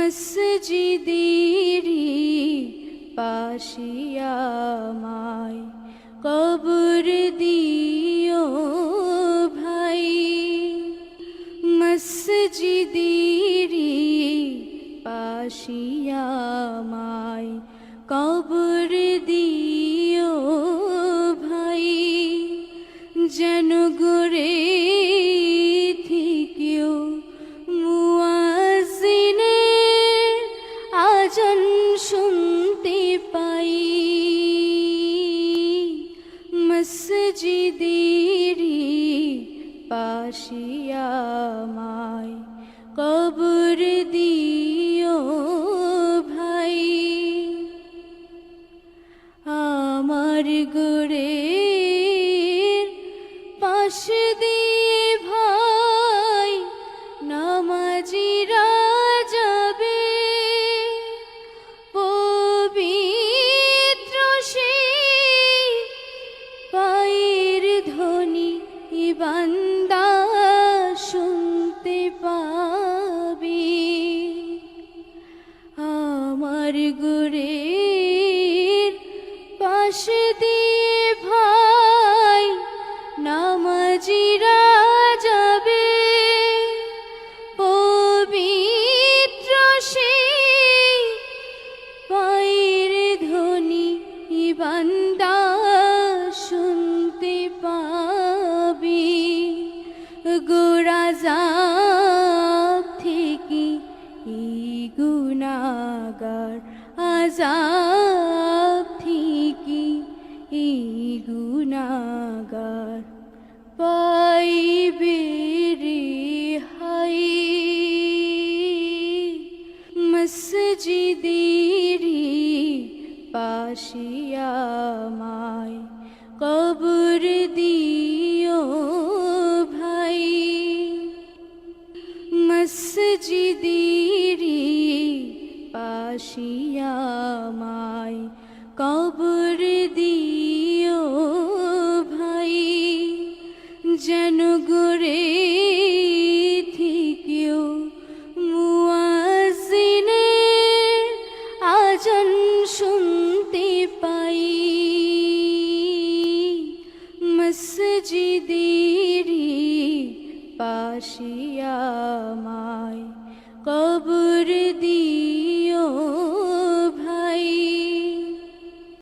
মসজিদেরি পাশে আমায় কবর দিও ভাই। মসজিদেরি পাশে আমায় কবর দিও ভাই। যেন গড়ে থেকেও মুয়াজ্জিনের আজান শুনতে পাই। মসজিদেরি পাশে আমায় কবর দিও ভাই। আমার গোরের পাশ দিয়ে ভাই নামাজিরা যাবে। পবিত্র সেই পায়ের ধ্বনি বান্দা শুনতে পাবে। আমার গোরের পাশ দিয়ে ভাই নামাজিরা যাবে। পবিত্র সেই পায়ের ধ্বনি বান্দা শুনতে পাবে। গোরাজাব থেকে এই গুনাহগার আযাব থেকে এই গুনাহগার পাইবে রেহাই। মসজিদেরি পাশে আমায় কবর দিও ভাই। মসজিদেরি পাশে আমায় কবর দিও ভাই। যেন গড়ে থেকেও মুয়াজ্জিনের আজান শুনতে পাই। মসজিদে